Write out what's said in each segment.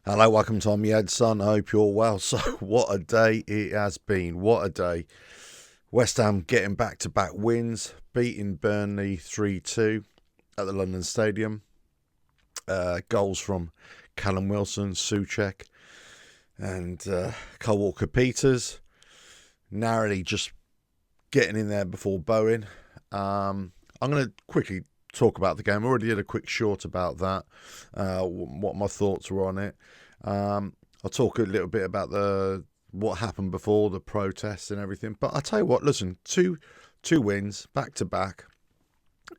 Hello, welcome to Me Ed Son. I hope you're well. So, what a day it has been. What a day. West Ham getting back-to-back wins, beating Burnley 3-2 at the London Stadium. Goals from Callum Wilson, Souček, and Kyle Walker-Peters. Narrowly just getting in there before Bowen. I'm going to quickly talk about the game. I already did a quick short about that, what my thoughts were on it. I'll talk a little bit about what happened before the protests and everything. But I'll tell you what, listen, two wins back to back.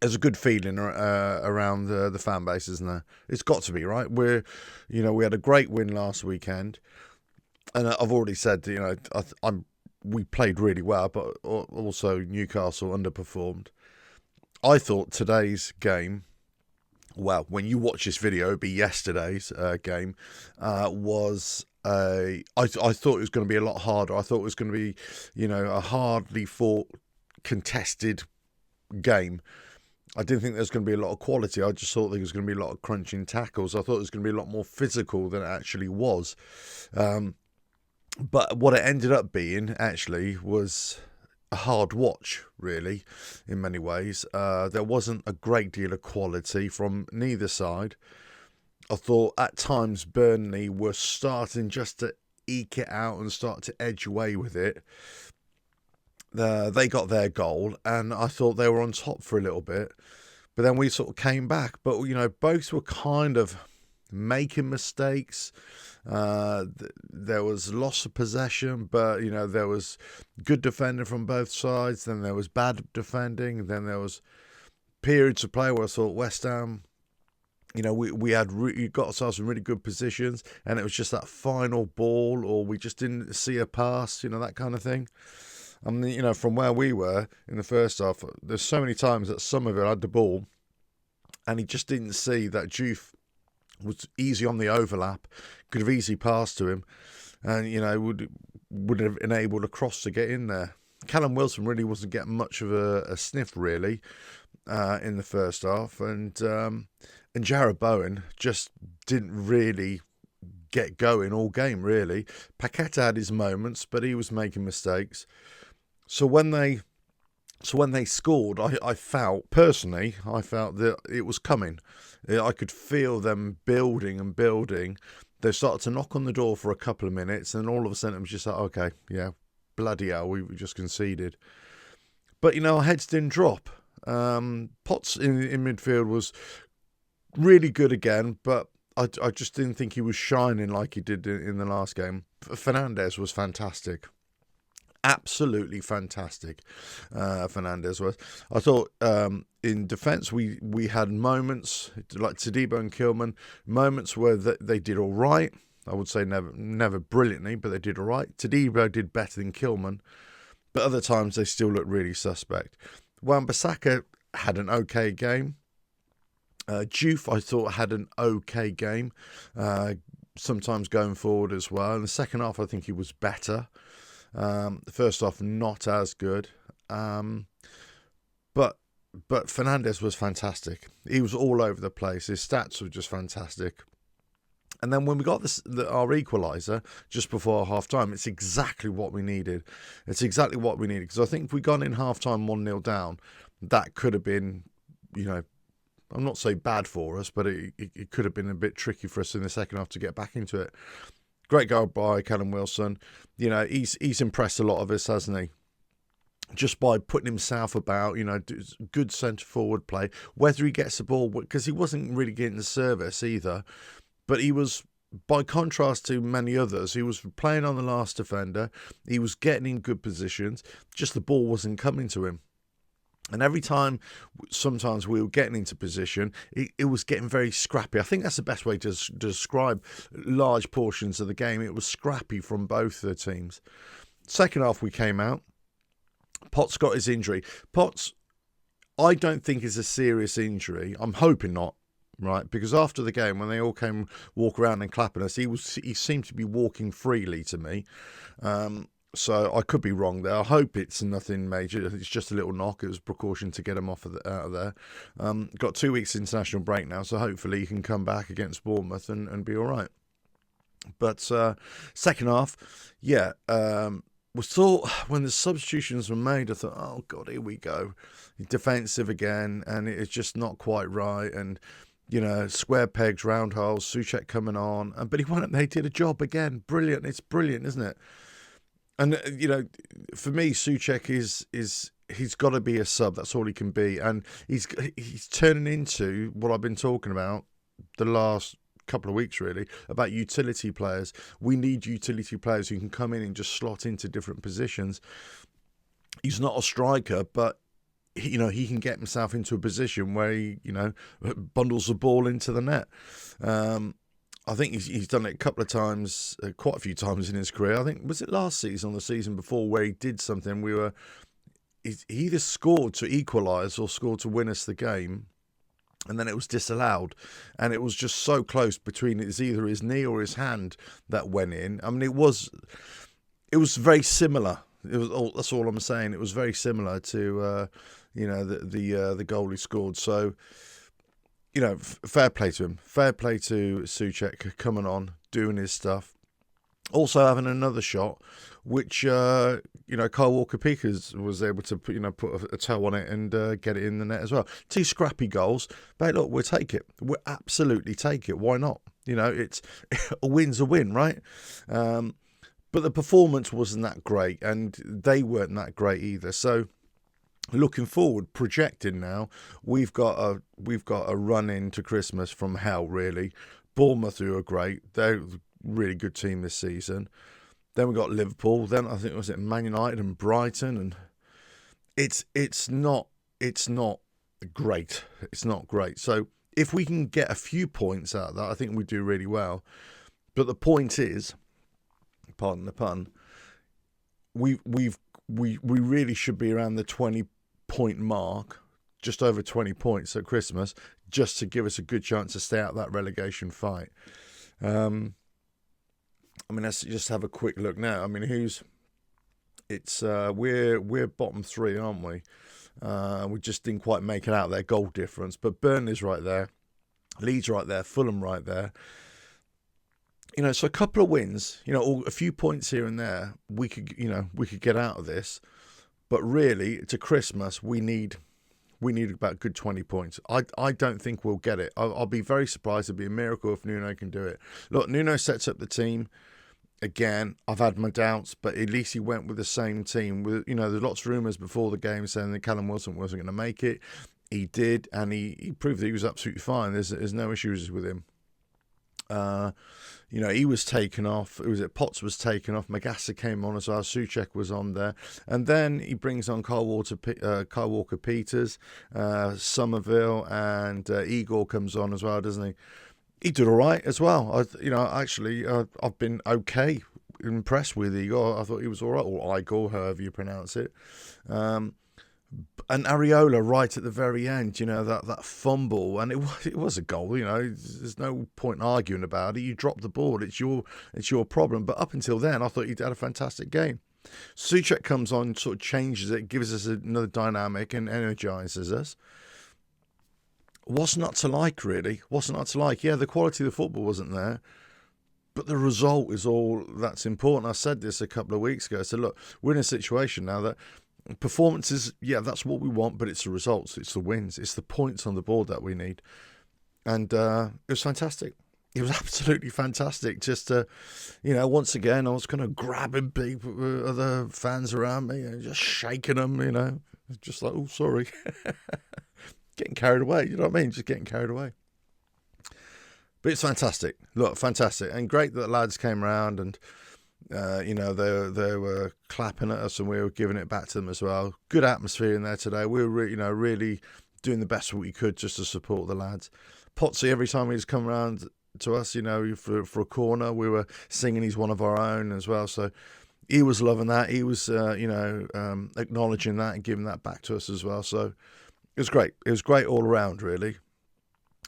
There's a good feeling around the fan base, isn't there? It's got to be, right? We had a great win last weekend, and I've already said, we played really well, but also Newcastle underperformed. I thought today's game, well, when you watch this video, it'd be yesterday's game, I thought it was going to be a lot harder. I thought it was going to be, a hardly fought, contested game. I didn't think there was going to be a lot of quality. I just thought there was going to be a lot of crunching tackles. I thought it was going to be a lot more physical than it actually was. But what it ended up being, actually, was a hard watch, really, in many ways. There wasn't a great deal of quality from neither side. I thought at times Burnley were starting just to eke it out and start to edge away with it. They got their goal, and I thought they were on top for a little bit. But then we sort of came back. But, both were kind of making mistakes. There was loss of possession, but there was good defending from both sides. Then there was bad defending. Then there was periods of play where I thought West Ham, we got ourselves in really good positions, and it was just that final ball, or we just didn't see a pass, that kind of thing. From where we were in the first half, there's so many times that Somerville had the ball, and he just didn't see that Juve was easy on the overlap, could have easily passed to him, and would have enabled a cross to get in there. Callum Wilson really wasn't getting much of a sniff really in the first half, and Jarrod Bowen just didn't really get going all game really. Paqueta had his moments, but he was making mistakes. So when they scored, I felt that it was coming. I could feel them building and building. They started to knock on the door for a couple of minutes, and all of a sudden it was just like, okay, yeah, bloody hell, we just conceded. But, our heads didn't drop. Potts in midfield was really good again, but I just didn't think he was shining like he did in the last game. Fernandes was fantastic. Absolutely fantastic. Fernandes was. I thought in defence we had moments like Todibo and Kilman, moments where they did all right. I would say never brilliantly, but they did all right. Todibo did better than Kilman, but other times they still looked really suspect. Wan-Bissaka had an okay game. Juve, I thought, had an okay game, sometimes going forward as well. In the second half, I think he was better. The first half, not as good. But Fernandes was fantastic. He was all over the place. His stats were just fantastic. And then when we got our equaliser just before half-time, it's exactly what we needed. It's exactly what we needed. Because I think if we'd gone in half-time 1-0 down, that could have been, I'm not saying bad for us, but it could have been a bit tricky for us in the second half to get back into it. Great goal by Callum Wilson. He's impressed a lot of us, hasn't he? Just by putting himself about, good centre-forward play. Whether he gets the ball, because he wasn't really getting the service either. But he was, by contrast to many others, he was playing on the last defender. He was getting in good positions. Just the ball wasn't coming to him. And every time, sometimes we were getting into position, it was getting very scrappy. I think that's the best way to describe large portions of the game. It was scrappy from both the teams. Second half, we came out. Potts got his injury. Potts, I don't think is a serious injury. I'm hoping not, right? Because after the game, when they all came walk around and clapping us, he seemed to be walking freely to me. So I could be wrong there. I hope it's nothing major. It's just a little knock. It was precaution to get him out of there. Got 2 weeks international break now, so hopefully he can come back against Bournemouth and be all right. But second half, yeah, we thought when the substitutions were made, I thought, oh God, here we go, defensive again, and it's just not quite right. And square pegs, round holes. Souček coming on, but he went up. They did a job again. Brilliant. It's brilliant, isn't it? And for me, Souček he's got to be a sub. That's all he can be, and he's turning into what I've been talking about the last couple of weeks, really, about utility players. We need utility players who can come in and just slot into different positions. He's not a striker, but he can get himself into a position where he bundles the ball into the net. I think he's done it a couple of times, quite a few times in his career. I think, was it last season or the season before, where he did something? He either scored to equalise or scored to win us the game, and then it was disallowed, and it was just so close between either his knee or his hand that went in. I mean, it was very similar. That's all I'm saying. It was very similar to the goal he scored. So fair play to him. Fair play to Souček coming on, doing his stuff. Also having another shot, which Kyle Walker-Peters was able to put a toe on it and get it in the net as well. 2 scrappy goals, but look, we'll take it. We'll absolutely take it. Why not? It's a win's a win, right? But the performance wasn't that great, and they weren't that great either. So looking forward, projecting now, we've got a run into Christmas from hell, really. Bournemouth, who are great. They're really good team this season. Then we got Liverpool. Then I think was it Man United and Brighton, and it's not great. It's not great. So if we can get a few points out of that, I think we do really well. But the point is, pardon the pun, we really should be around the 20-point mark, just over 20 points at Christmas, just to give us a good chance to stay out of that relegation fight. Let's just have a quick look now. We're bottom 3, aren't we? We just didn't quite make it out, their goal difference. But Burnley's right there, Leeds right there, Fulham right there. So a couple of wins, a few points here and there, we could get out of this. But really, to Christmas, we need about a good 20 points. I don't think we'll get it. I'll be very surprised. It'd be a miracle if Nuno can do it. Look, Nuno sets up the team. Again, I've had my doubts, but at least he went with the same team. There's lots of rumours before the game saying that Callum Wilson wasn't going to make it. He did, and he proved that he was absolutely fine. There's no issues with him. He was taken off. Potts was taken off. Magassa came on as well. Souček was on there, and then he brings on Kyle Walker-Peters, Somerville, and Igor comes on as well, doesn't he? He did all right as well. I've been okay, impressed with Igor. I thought he was all right, or Igor, however you pronounce it. And Areola right at the very end, that fumble, and it was a goal. There's no point arguing about it. You drop the ball, it's your problem. But up until then, I thought he'd had a fantastic game. Souček comes on, sort of changes it, gives us another dynamic, and energises us. What's not to like, really? What's not to like? Yeah, the quality of the football wasn't there, but the result is all that's important. I said this a couple of weeks ago. I said, look, we're in a situation now that performances, yeah, that's what we want, but it's the results, it's the wins, it's the points on the board that we need. And it was fantastic. It was absolutely fantastic. Just to, once again, I was kind of grabbing people, other fans around me, and just shaking them, just like, oh, sorry. Getting carried away, you know what I mean? Just getting carried away. But it's fantastic. Look, fantastic. And great that the lads came around and, they were clapping at us and we were giving it back to them as well. Good atmosphere in there today. We were, really doing the best we could just to support the lads. Potsy, every time he's come around to us, for a corner, we were singing He's One of Our Own as well. So he was loving that. He was, acknowledging that and giving that back to us as well. So it was great. It was great all around, really.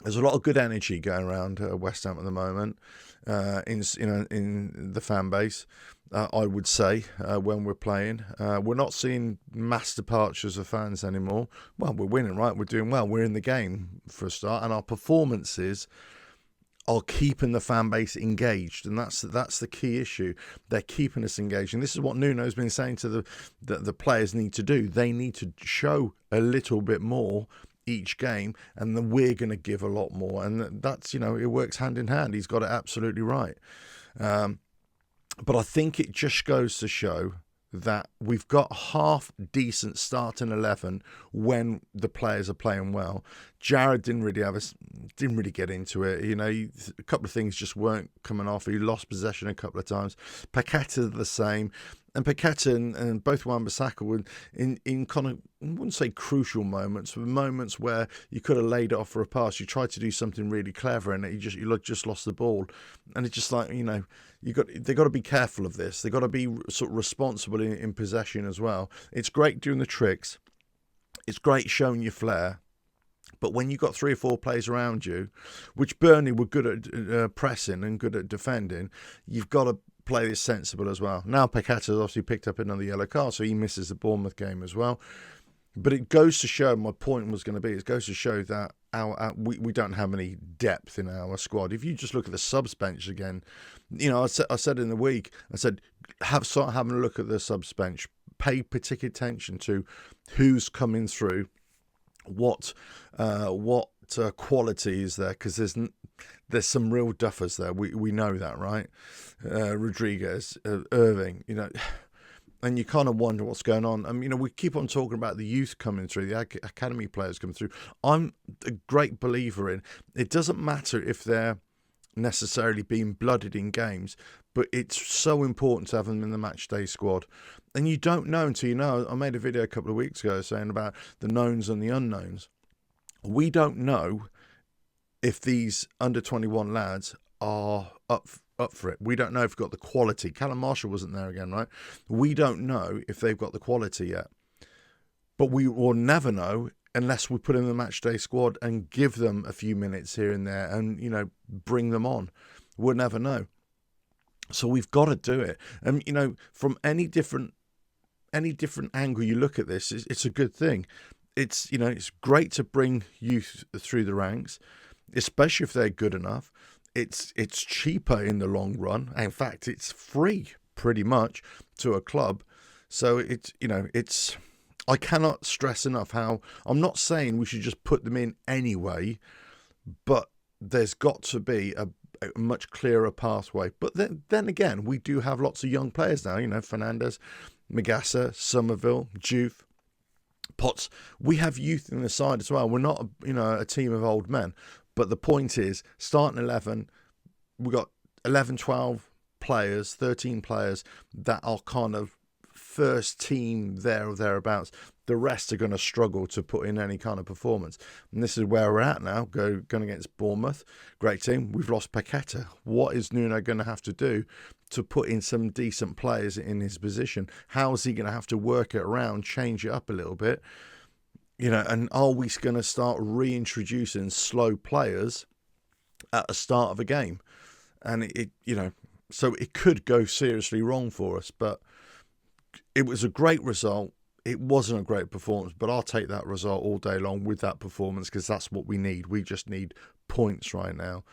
There's a lot of good energy going around West Ham at the moment in the fan base, I would say, when we're playing. We're not seeing mass departures of fans anymore. Well, we're winning, right? We're doing well. We're in the game for a start. And our performances are keeping the fan base engaged, and that's the key issue. They're keeping us engaged, and this is what Nuno's been saying to the players need to do. They need to show a little bit more each game, and then we're going to give a lot more, and that's, it works hand in hand. He's got it absolutely right. But I think it just goes to show that we've got half decent starting 11 when the players are playing well. Jared didn't really get into it. A couple of things just weren't coming off. He lost possession a couple of times. Paqueta the same. And Paqueta and both Wan-Bissaka were in kind of, I wouldn't say crucial moments, but moments where you could have laid it off for a pass. You tried to do something really clever, and you just lost the ball. And it's just like, they got to be careful of this. They got to be sort of responsible in possession as well. It's great doing the tricks. It's great showing your flair. But when you've got 3 or 4 players around you, which Burnley were good at pressing and good at defending, you've got to play this sensible as well. Now Paqueta's obviously picked up another yellow card, so he misses the Bournemouth game as well. But it goes to show, my point was going to be, it goes to show that we don't have any depth in our squad. If you just look at the subs bench again, I said in the week, I said, start having a look at the subs bench. Pay particular attention to who's coming through, what quality is there, because there's some real duffers there. We know that, right? Rodriguez, Irving, and you kind of wonder what's going on. We keep on talking about the youth coming through, the academy players coming through. I'm a great believer in, it doesn't matter if they're necessarily being blooded in games, but it's so important to have them in the match day squad. And you don't know until you know. I made a video a couple of weeks ago saying about the knowns and the unknowns. We don't know if these under 21 lads are up for it. We don't know if we've got the quality. Callum Marshall wasn't there again, right? We don't know if they've got the quality yet. But we will never know unless we put in the match day squad and give them a few minutes here and there and, bring them on. We'll never know. So we've got to do it. And, from any different angle you look at this, it's a good thing. It's great to bring youth through the ranks, especially if they're good enough. It's cheaper in the long run. In fact, it's free pretty much to a club. So it's I cannot stress enough how, I'm not saying we should just put them in anyway, but there's got to be a much clearer pathway. But then again, we do have lots of young players now. Fernandes, Magassa, Somerville, Juve, Potts. We have youth in the side as well. We're not a team of old men. But the point is, starting 11, we've got 11, 12 players, 13 players that are kind of first team there or thereabouts. The rest are going to struggle to put in any kind of performance. And this is where we're at now, going against Bournemouth. Great team. We've lost Paqueta. What is Nuno going to have to do to put in some decent players in his position? How is he going to have to work it around, change it up a little bit? And are we going to start reintroducing slow players at the start of a game? And so it could go seriously wrong for us. But it was a great result. It wasn't a great performance, but I'll take that result all day long with that performance, because that's what we need. We just need points right now.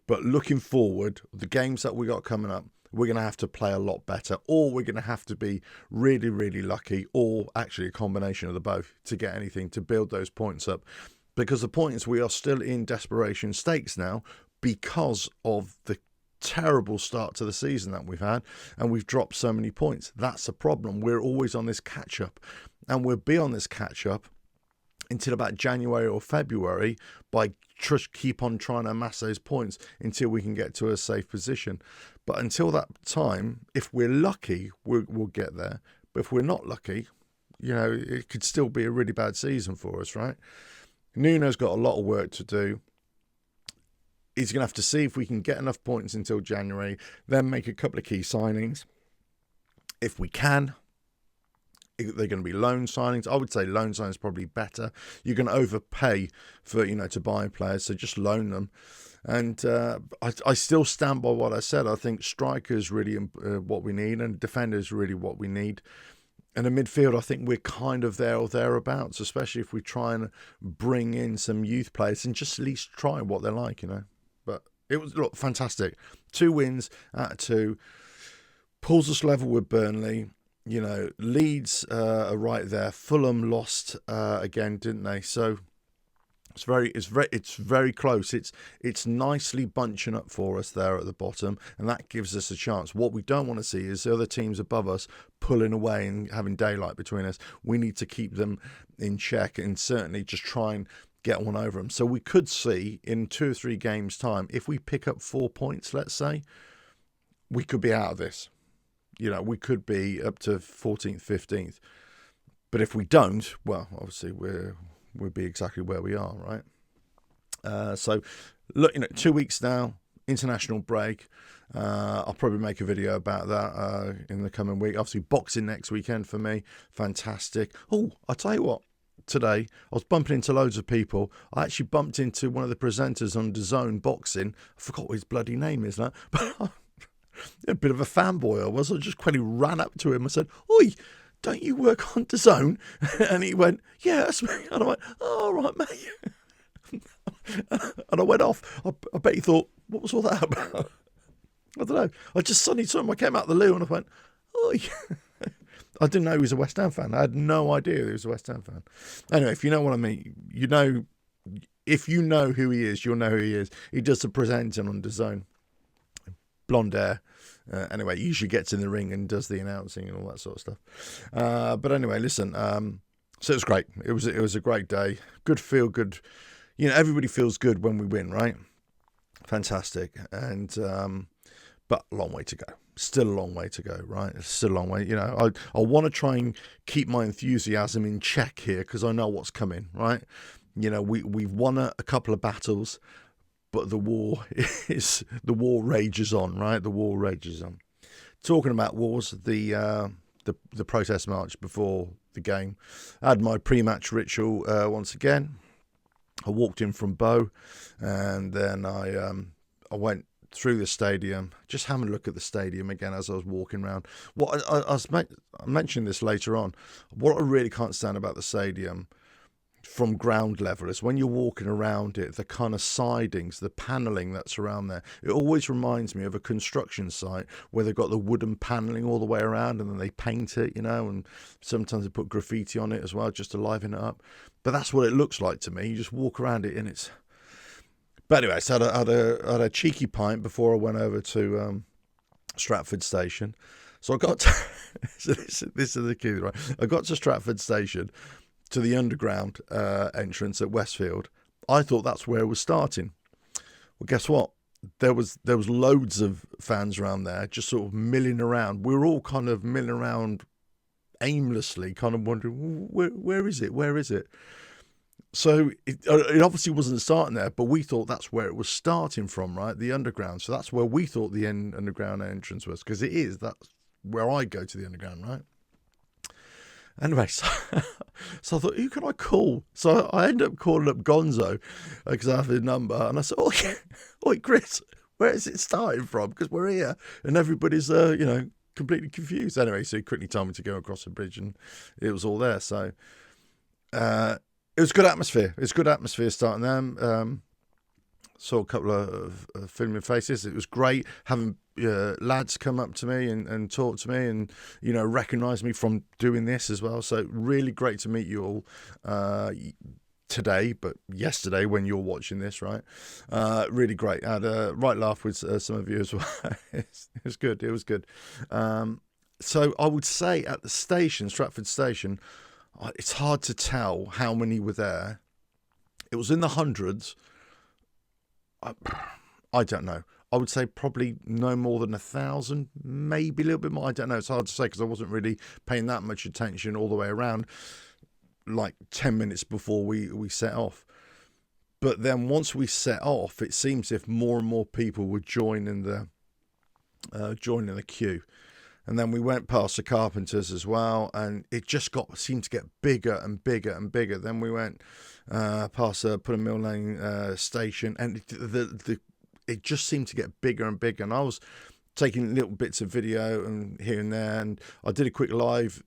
But looking forward, the games that we got coming up, we're going to have to play a lot better, or we're going to have to be really, really lucky, or actually a combination of the both to get anything, to build those points up. Because the point is, we are still in desperation stakes now because of the terrible start to the season that we've had, and we've dropped so many points. That's a problem. We're always on this catch-up, and we'll be on this catch-up until about January or February by just keep on trying to amass those points until we can get to a safe position. But until that time, if we're lucky, we'll get there. But if we're not lucky, it could still be a really bad season for us, right? Nuno's got a lot of work to do. He's going to have to see if we can get enough points until January, then make a couple of key signings. If we can, they're going to be loan signings. I would say loan signings probably better. You're going to overpay for, to buy players, so just loan them. And I still stand by what I said. I think strikers really what we need, and defenders really what we need. And in midfield, I think we're kind of there or thereabouts, especially if we try and bring in some youth players and just at least try what they're like, But It was, look, fantastic. 2 wins out of 2. Pulls us level with Burnley. You know, Leeds are right there. Fulham lost again, didn't they? So it's very close. It's nicely bunching up for us there at the bottom, and that gives us a chance. What we don't want to see is the other teams above us pulling away and having daylight between us. We need to keep them in check and certainly just try and get one over them. So we could see in 2 or 3 games' time, if we pick up 4 points, let's say, we could be out of this. You know, we could be up to 14th, 15th. But if we don't, well, obviously we'll be exactly where we are, right? So, look, 2 weeks now, international break. I'll probably make a video about that in the coming week. Obviously, boxing next weekend for me. Fantastic. Oh, I'll tell you what. Today, I was bumping into loads of people. I actually bumped into one of the presenters on DAZN Boxing. I forgot what his bloody name is now. But a bit of a fanboy I was. I just quickly ran up to him. I said, "Oi, don't you work on DAZN?" And he went, "Yeah, that's me." And I went, "Oh, right, mate." And I went off. I bet he thought, what was all that about? I don't know. I just suddenly saw him. I came out the loo and I went, "Oi." I didn't know he was a West Ham fan. I had no idea he was a West Ham fan. Anyway, if you know what I mean, you know, if you know who he is, you'll know who he is. He does the presenting on DAZN. Blonde hair. Anyway, he usually gets in the ring and does the announcing and all that sort of stuff. But anyway, listen. So it was great. It was a great day. Good feel good. You know, everybody feels good when we win, right? Fantastic. And but a long way to go. Still a long way to go, right? It's still a long way. You know, I want to try and keep my enthusiasm in check here because I know what's coming, right? You know, we've won a couple of battles, but the war rages on, right? The war rages on. Talking about wars, the protest march before the game. I had my pre-match ritual once again. I walked in from Bow, and then I went through the stadium, just having a look at the stadium again as I was walking around. What I mentioning this later on. What I really can't stand about the stadium from ground level is when you're walking around it, the kind of sidings, the paneling that's around there. It always reminds me of a construction site where they've got the wooden paneling all the way around and then they paint it, you know, and sometimes they put graffiti on it as well just to liven it up. But that's what it looks like to me. You just walk around it and it's... But anyway, so I had a cheeky pint before I went over to Stratford Station. So I got to, so this is the key, right? I got to Stratford Station, to the underground entrance at Westfield. I thought that's where it was starting. Well, guess what? There was loads of fans around there, just sort of milling around. We were all kind of milling around aimlessly, kind of wondering, where is it? Where is it? So it obviously wasn't starting there, but we thought that's where it was starting from, right? The underground. So that's where we thought the underground entrance was, because it is. That's where I go to the underground, right? Anyway, so I thought, who can I call? So I ended up calling up Gonzo because I have his number, and I said, "Oi, Chris, where is it starting from? Because we're here, and everybody's, completely confused." Anyway, so he quickly told me to go across the bridge, and it was all there. So it was good atmosphere. It's good atmosphere starting there. Saw a couple of filming faces. It was great having lads come up to me and talk to me and, you know, recognise me from doing this as well. So really great to meet you all today, but yesterday when you're watching this, right? Really great. I had a right laugh with some of you as well. It was good. It was good. So I would say at the station, Stratford Station, it's hard to tell how many were there. It was in the hundreds. I don't know. I would say probably no more than 1,000, maybe a little bit more. I don't know. It's hard to say because I wasn't really paying that much attention all the way around, like 10 minutes before we set off. But then once we set off, it seems if more and more people were joining the queue. And then we went past the Carpenters as well, and it just seemed to get bigger and bigger and bigger. Then we went past Putnam Mill Lane station, and it just seemed to get bigger and bigger. And I was taking little bits of video and here and there, and I did a quick live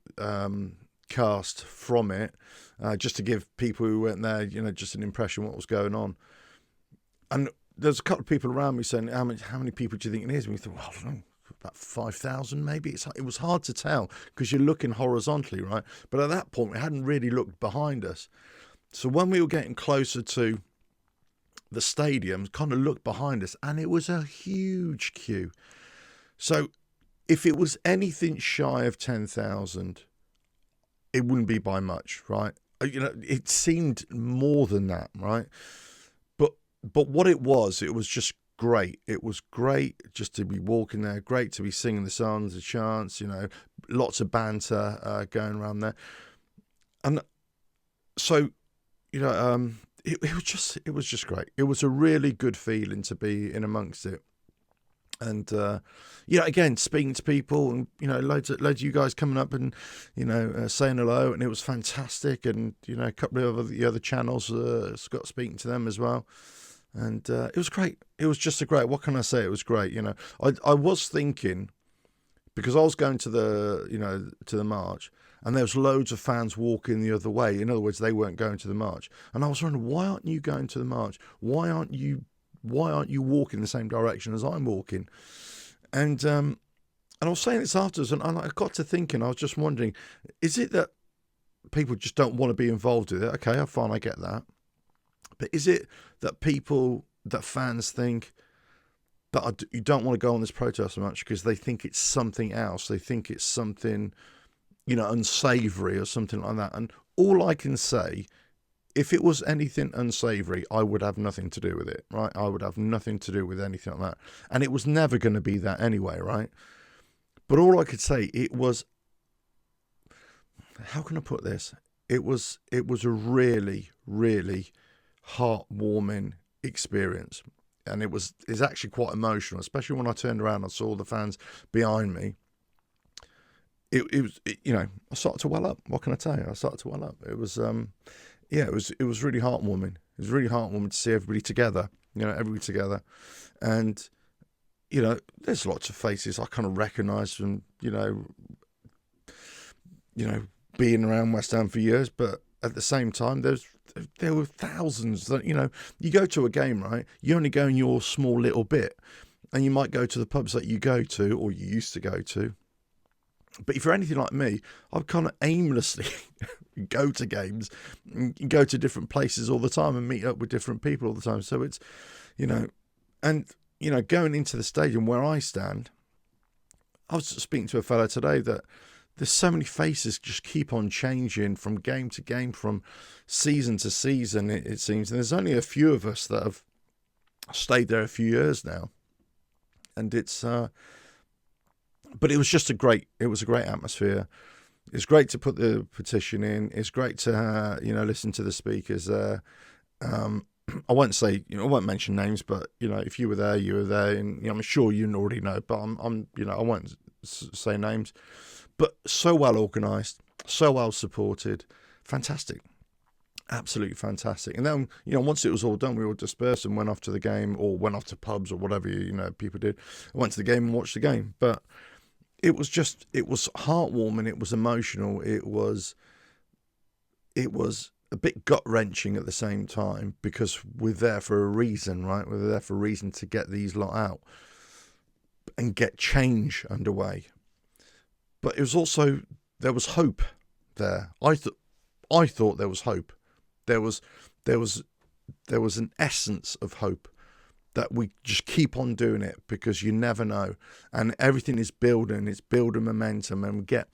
cast from it, just to give people who weren't there, you know, just an impression of what was going on. And there's a couple of people around me saying, how many people do you think it is? And we thought, well, I don't know, about 5,000 maybe. It was hard to tell because you're looking horizontally, right? But at that point, we hadn't really looked behind us. So when we were getting closer to the stadium, kind of looked behind us, and it was a huge queue. So if it was anything shy of 10,000, it wouldn't be by much, right? It seemed more than that, right? But what it was just great. It was great just to be walking there, great to be singing the songs, the chants, lots of banter going around there. And so, it was just great. It was a really good feeling to be in amongst it. And, again, speaking to people and, loads of you guys coming up and, saying hello, and it was fantastic. And, a couple of the other channels, Scott speaking to them as well. And it was great. It was just what can I say? It was great. I was thinking, because I was going to the march, and there was loads of fans walking the other way. In other words, they weren't going to the march. And I was wondering, why aren't you going to the march? Why aren't you walking the same direction as I'm walking? And I was saying this afterwards, and I got to thinking, I was just wondering, is it that people just don't want to be involved with it? Okay, fine, I get that. But is it that fans think that you don't want to go on this protest so much because they think it's something else? They think it's something, unsavoury or something like that. And all I can say, if it was anything unsavoury, I would have nothing to do with it, right? I would have nothing to do with anything like that. And it was never going to be that anyway, right? But all I could say, it was, how can I put this? It was a really, really heartwarming experience. And it's actually quite emotional, especially when I turned around and saw the fans behind me. I started to well up. What can I tell you? I started to well up. It was, it was really heartwarming. It was really heartwarming to see everybody together, everybody together. And, there's lots of faces I kind of recognise from, being around West Ham for years. But at the same time, there were thousands that, you go to a game, right? You only go in your small little bit, and you might go to the pubs that you go to or you used to go to. But if you're anything like me, I kind of aimlessly go to games, and go to different places all the time and meet up with different people all the time. So it's, going into the stadium where I stand, I was speaking to a fellow today that there's so many faces just keep on changing from game to game, from season to season, it seems. And there's only a few of us that have stayed there a few years now. And it's, but it was just a great atmosphere. It's great to put the petition in. It's great to, listen to the speakers. I won't say, I won't mention names, but, if you were there, you were there. And I'm sure you already know, but I won't say names. But so well organised, so well supported, fantastic, absolutely fantastic. And then, once it was all done, we all dispersed and went off to the game, or went off to pubs or whatever, people did. I went to the game and watched the game. But it was heartwarming, it was emotional, it was a bit gut-wrenching at the same time, because we're there for a reason, right? We're there for a reason to get these lot out and get change underway. But it was also, there was hope there. I thought there was hope. There was an essence of hope, that we just keep on doing it, because you never know, and everything is building. It's building momentum, and we get,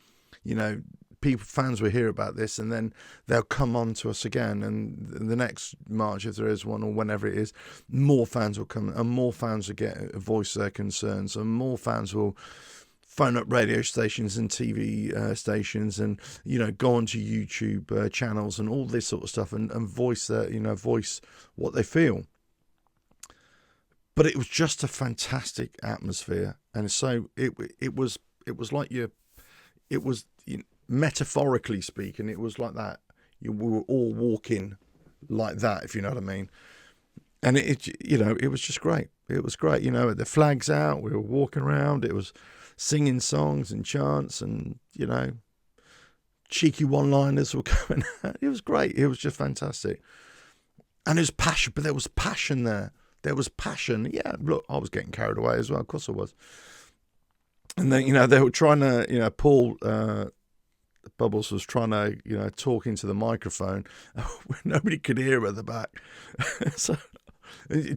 fans will hear about this, and then they'll come on to us again. And the next March, if there is one, or whenever it is, more fans will come, and more fans will voice their concerns, and more fans will phone up radio stations and TV stations, and go onto YouTube channels and all this sort of stuff, and voice voice what they feel. But it was just a fantastic atmosphere, and so it was like metaphorically speaking, it was like that. We were all walking like that, if you know what I mean. And it was just great. It was great. The flags out, we were walking around. It was singing songs and chants, and cheeky one-liners were going out. It was great. It was just fantastic, and it was passion. But there was passion there. there was passion. Yeah, look, I was getting carried away as well. Of course I was. And then, they were trying to, Paul Bubbles was trying to, talk into the microphone. Nobody could hear at the back. So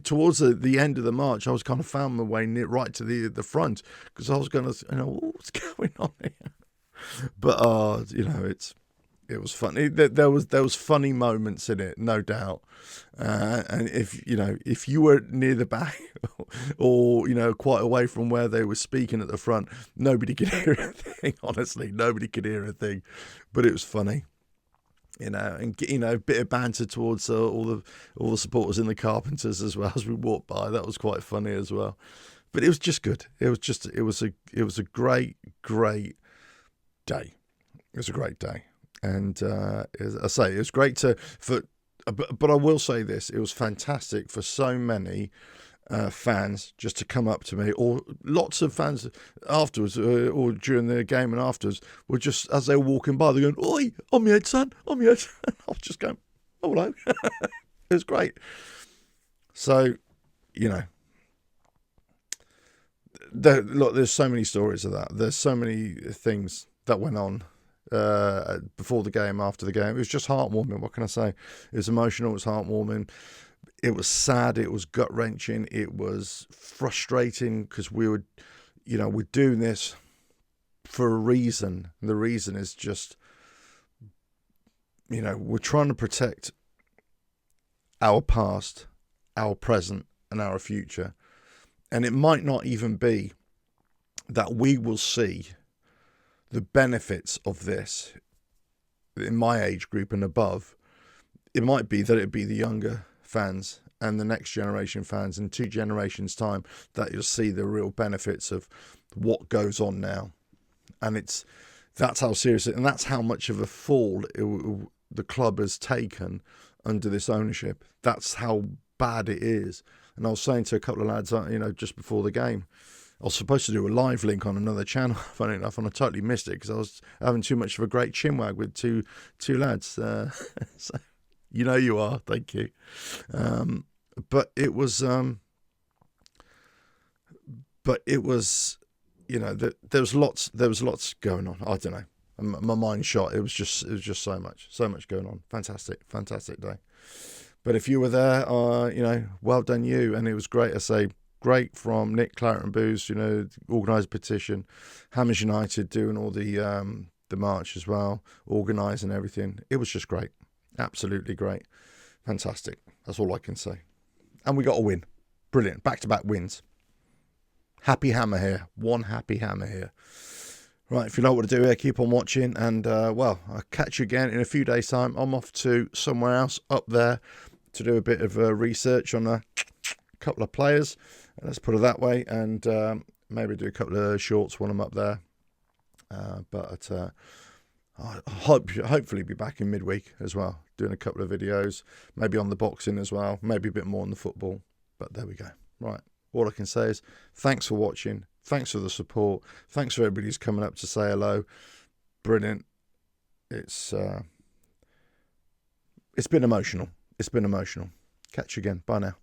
towards the end of the march, I was kind of found my way right to the front, because I was going to, what's going on here? But it was funny. There was funny moments in it, no doubt. And if you were near the back or quite away from where they were speaking at the front, nobody could hear a thing. Honestly, nobody could hear a thing. But it was funny. And a bit of banter towards all the supporters in the Carpenters as well as we walked by. That was quite funny as well. But it was just good. It was a great day. It was a great day. And as I say, it was great but I will say this: it was fantastic for so many fans just to come up to me, or lots of fans afterwards, or during the game and afterwards, were just, as they were walking by, they're going, "Oi, on my head, son, on my head." I was just going, "Oh, hello." It was great. So, there's so many stories of that. There's so many things that went on before the game, after the game. It was just heartwarming. What can I say? It was emotional. It was heartwarming. It was sad. It was gut wrenching. It was frustrating, because we're doing this for a reason. And the reason is just, we're trying to protect our past, our present, and our future. And it might not even be that we will see the benefits of this in my age group and above. It might be that it'd be the younger fans and the next generation fans in 2 generations' time that you'll see the real benefits of what goes on now. And that's how serious it, and that's how much of a fall the club has taken under this ownership. That's how bad it is. And I was saying to a couple of lads, just before the game, I was supposed to do a live link on another channel, funny enough, and I totally missed it because I was having too much of a great chinwag with two lads. So, you are, thank you. But it was, there was lots going on. I don't know. My mind shot. It was just so much going on. Fantastic day. But if you were there, well done you, and it was great. I say. Great from Nick Claret and Booze, organised petition. Hammers United doing all the march as well, organising everything. It was just great. Absolutely great. Fantastic. That's all I can say. And we got a win. Brilliant. Back-to-back wins. Happy Hammer here. One happy Hammer here. Right, if you know what to do here, keep on watching. And, I'll catch you again in a few days' time. I'm off to somewhere else up there to do a bit of research on a couple of players. Let's put it that way, and maybe do a couple of shorts when I'm up there. But I'll hopefully be back in midweek as well, doing a couple of videos, maybe on the boxing as well, maybe a bit more on the football. But there we go. Right, all I can say is thanks for watching, thanks for the support, thanks for everybody who's coming up to say hello. Brilliant. It's been emotional. Catch you again. Bye now.